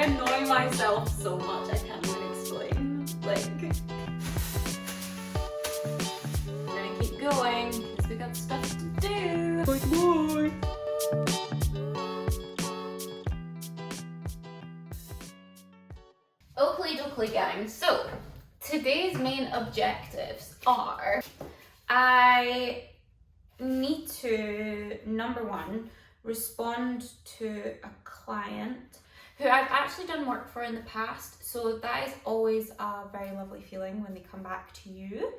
annoy myself so much, I can't even explain. Like, we're gonna keep going because we got stuff to do. Bye. Oakley dokley gang. So today's main objectives are, I need to, number one, respond to a client who I've actually done work for in the past, so that is always a very lovely feeling when they come back to you,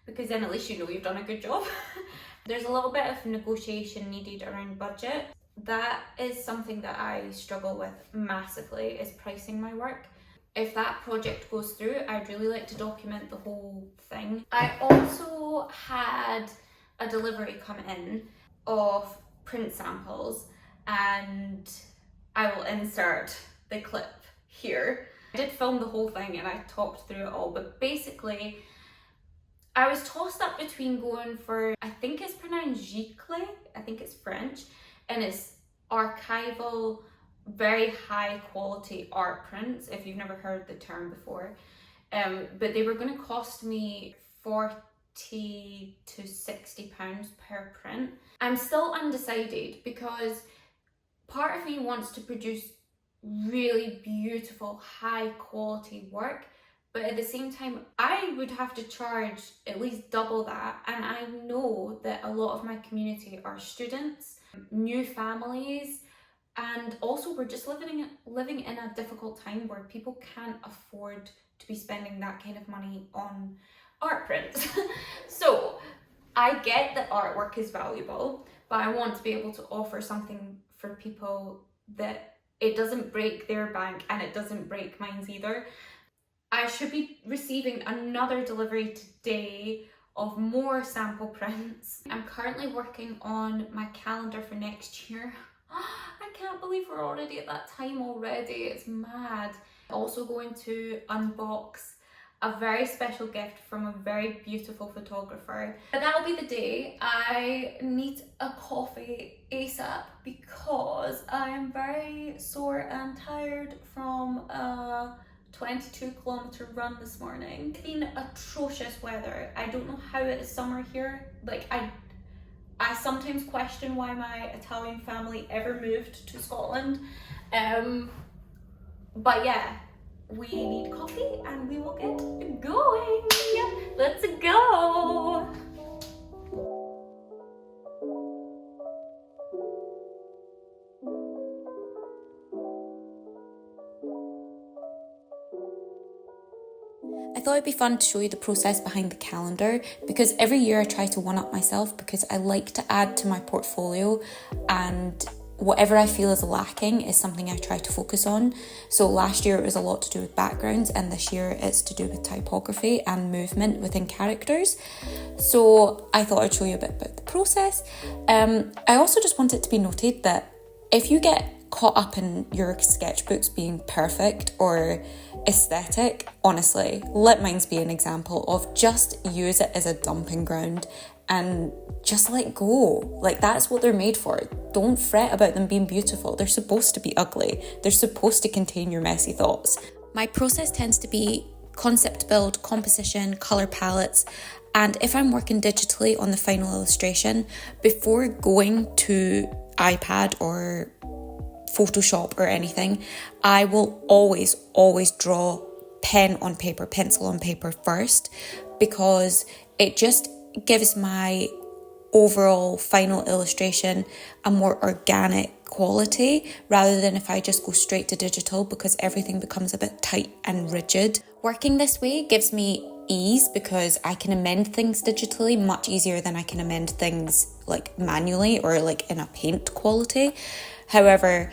because then at least you know you've done a good job. There's a little bit of negotiation needed around budget. That is something that I struggle with massively, is pricing my work. If that project goes through, I'd really like to document the whole thing. I also had a delivery come in of print samples, and I will insert the clip here. I did film the whole thing and I talked through it all, but basically I was tossed up between going for, I think it's pronounced gicle, I think it's French, and it's archival, very high quality art prints, if you've never heard the term before. But they were going to cost me £40 to £60 per print. I'm still undecided because part of me wants to produce really beautiful, high quality work, but at the same time, I would have to charge at least double that. And I know that a lot of my community are students, new families, and also we're just living in a difficult time where people can't afford to be spending that kind of money on art prints. So I get that artwork is valuable, but I want to be able to offer something for people that it doesn't break their bank and it doesn't break mine either. I should be receiving another delivery today of more sample prints. I'm currently working on my calendar for next year. I can't believe we're already at that time already, it's mad. Also going to unbox a very special gift from a very beautiful photographer. But that'll be the day. I need a coffee ASAP because I am very sore and tired from a 22-kilometer run this morning. It's been atrocious weather. I don't know how it is summer here. Like, I sometimes question why my Italian family ever moved to Scotland. But yeah, we need coffee and we will get going. Let's go. I thought it'd be fun to show you the process behind the calendar, because every year I try to one-up myself because I like to add to my portfolio, and whatever I feel is lacking is something I try to focus on. So last year it was a lot to do with backgrounds, and this year it's to do with typography and movement within characters. So I thought I'd show you a bit about the process. I also just want it to be noted that if you get caught up in your sketchbooks being perfect or aesthetic, honestly, let mine be an example of just use it as a dumping ground and just let go. Like, that's what they're made for. Don't fret about them being beautiful. They're supposed to be ugly. They're supposed to contain your messy thoughts. My process tends to be concept build, composition, colour palettes, and if I'm working digitally on the final illustration, before going to iPad or Photoshop or anything, I will always draw pen on paper, pencil on paper first, because it just gives my overall final illustration a more organic quality rather than if I just go straight to digital, because everything becomes a bit tight and rigid. Working this way gives me ease because I can amend things digitally much easier than I can amend things like manually or like in a paint quality. However,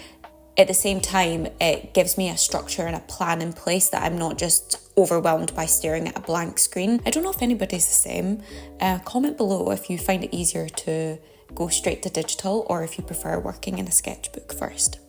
at the same time, it gives me a structure and a plan in place that I'm not just overwhelmed by staring at a blank screen. I don't know if anybody's the same. Comment below if you find it easier to go straight to digital or if you prefer working in a sketchbook first.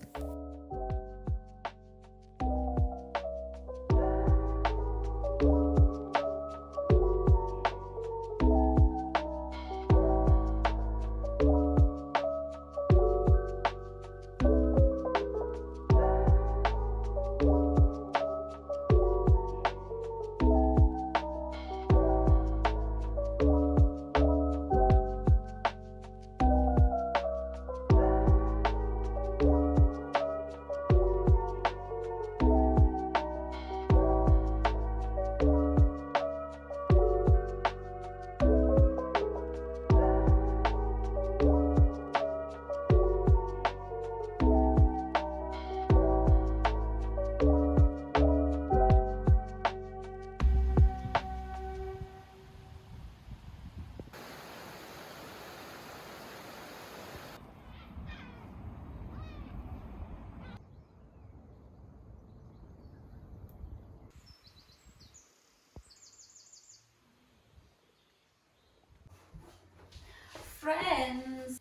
friends.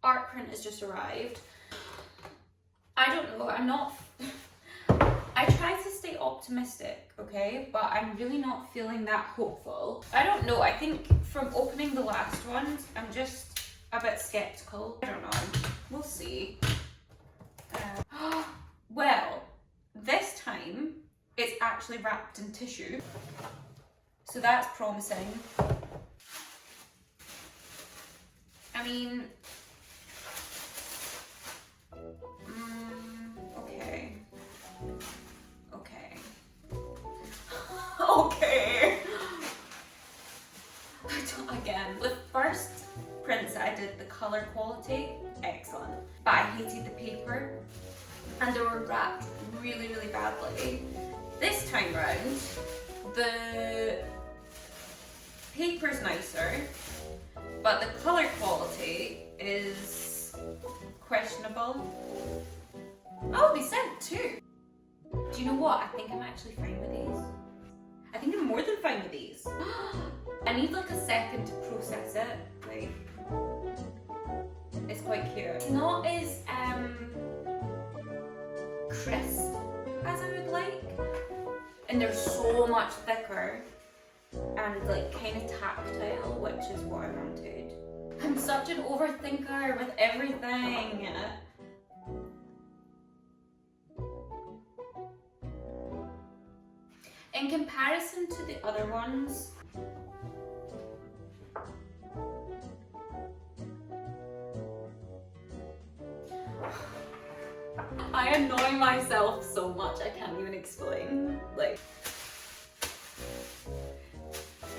Art print has just arrived. I don't know, I try to stay optimistic, okay, but I'm really not feeling that hopeful. I don't know, I think from opening the last ones, I'm just a bit skeptical. I don't know, we'll see. Well, this time it's actually wrapped in tissue, so that's promising. I mean, okay. Again, the first prints that I did, the colour quality, excellent. But I hated the paper and they were wrapped really, really badly. This time round, the paper's nicer, but the colour quality is questionable. Oh, they sent two. Do you know what? I think I'm actually fine with these. I think I'm more than fine with these. I need like a second to process it. Like, it's quite cute. It's not as crisp as I would like, and they're so much thicker and like kind of tactile, which is what I wanted. I'm such an overthinker with everything. In comparison to the other ones, I annoy myself so much, I can't even explain. Like,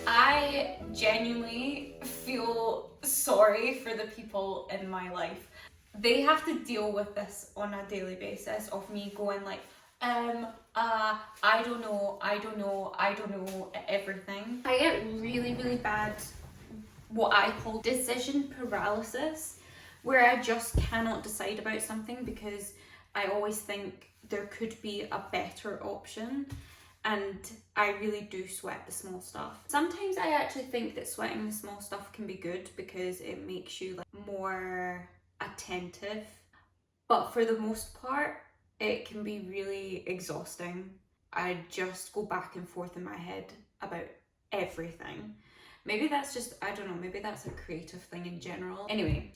I genuinely feel sorry for the people in my life. They have to deal with this on a daily basis of me going like, I don't know, everything. I get really, really bad, what I call decision paralysis, where I just cannot decide about something because I always think there could be a better option, and I really do sweat the small stuff. Sometimes I actually think that sweating the small stuff can be good because it makes you like more attentive, but for the most part, it can be really exhausting. I just go back and forth in my head about everything. Maybe that's just, I don't know, maybe that's a creative thing in general. Anyway,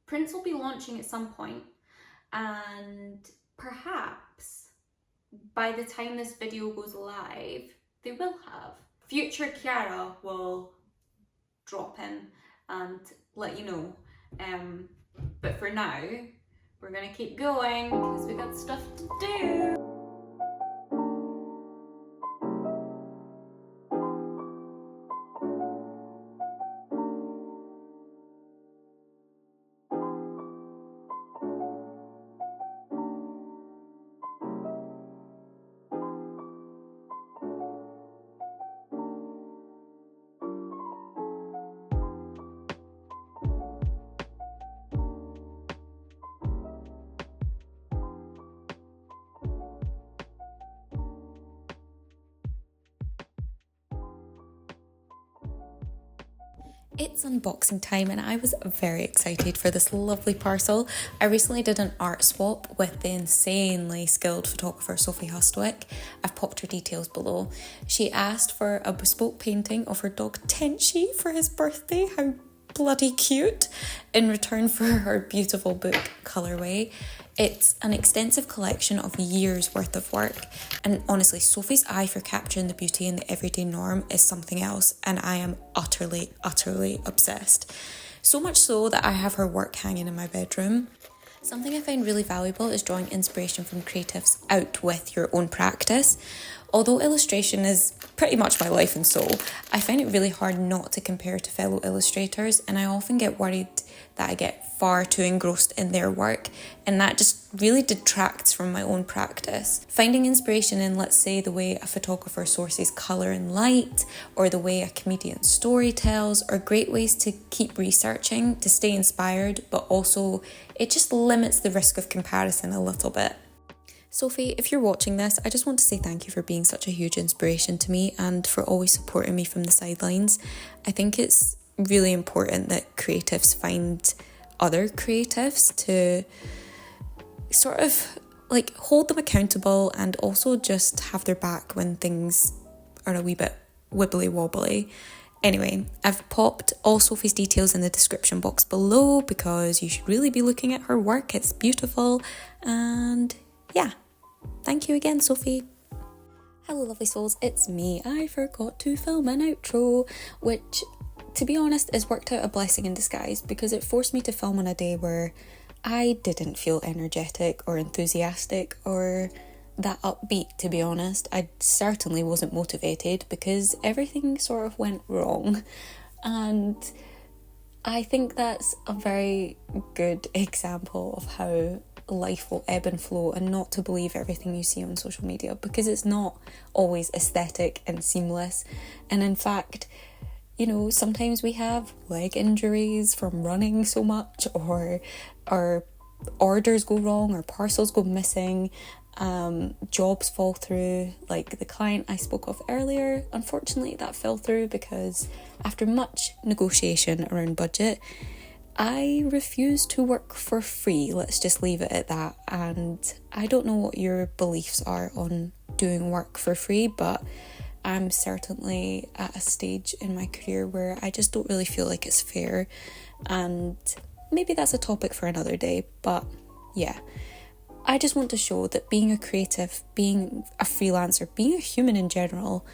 prints will be launching at some point, and perhaps by the time this video goes live, they will have. Future Chiara will drop in and let you know. But for now, we're gonna keep going because we got stuff to do. It's unboxing time and I was very excited for this lovely parcel. I recently did an art swap with the insanely skilled photographer Sophie Hustwick. I've popped her details below. She asked for a bespoke painting of her dog Tenchi for his birthday. How bloody cute. In return for her beautiful book Colourway. It's an extensive collection of years worth of work, and honestly Sophie's eye for capturing the beauty in the everyday norm is something else, and I am utterly obsessed. So much so that I have her work hanging in my bedroom. Something I find really valuable is drawing inspiration from creatives out with your own practice. Although illustration is pretty much my life and soul, I find it really hard not to compare to fellow illustrators, and I often get worried that I get far too engrossed in their work, and that just really detracts from my own practice. Finding inspiration in, let's say, the way a photographer sources colour and light, or the way a comedian story tells, are great ways to keep researching, to stay inspired, but also it just limits the risk of comparison a little bit. Sophie, if you're watching this, I just want to say thank you for being such a huge inspiration to me and for always supporting me from the sidelines. I think it's really important that creatives find other creatives to sort of like hold them accountable and also just have their back when things are a wee bit wibbly wobbly. Anyway, I've popped all Sophie's details in the description box below because you should really be looking at her work. It's beautiful. And yeah, thank you again, Sophie. Hello, lovely souls, it's me. I forgot to film an outro, which, to be honest, has worked out a blessing in disguise because it forced me to film on a day where I didn't feel energetic or enthusiastic or that upbeat, to be honest. I certainly wasn't motivated because everything sort of went wrong. And I think that's a very good example of how life will ebb and flow and not to believe everything you see on social media because it's not always aesthetic and seamless. And in fact, you know, sometimes we have leg injuries from running so much, or our orders go wrong, or parcels go missing, jobs fall through. Like the client I spoke of earlier, unfortunately that fell through because after much negotiation around budget, I refuse to work for free. Let's just leave it at that. And I don't know what your beliefs are on doing work for free, but I'm certainly at a stage in my career where I just don't really feel like it's fair. And maybe that's a topic for another day, but yeah. I just want to show that being a creative, being a freelancer, being a human in general,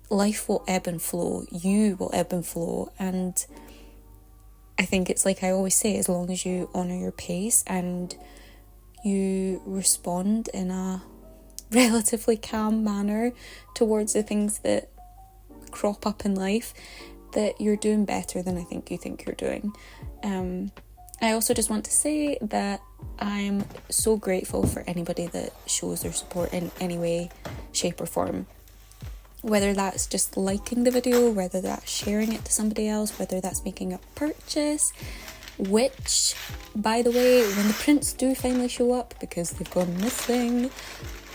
life will ebb and flow. You will ebb and flow. And I think it's like I always say, as long as you honour your pace and you respond in a relatively calm manner towards the things that crop up in life, that you're doing better than I think you think you're doing. I also just want to say that I'm so grateful for anybody that shows their support in any way, shape or form. Whether that's just liking the video, whether that's sharing it to somebody else, whether that's making a purchase, which, by the way, when the prints do finally show up, because they've gone missing,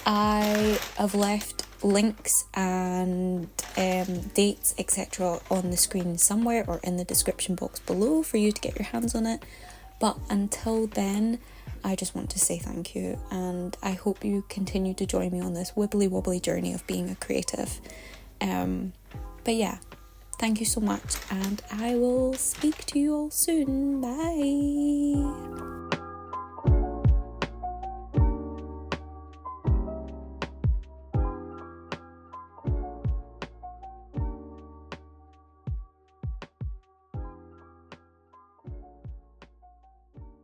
I have left links and dates, etc. on the screen somewhere or in the description box below for you to get your hands on it. But until then, I just want to say thank you, and I hope you continue to join me on this wibbly wobbly journey of being a creative. But yeah, thank you so much, and I will speak to you all soon. Bye.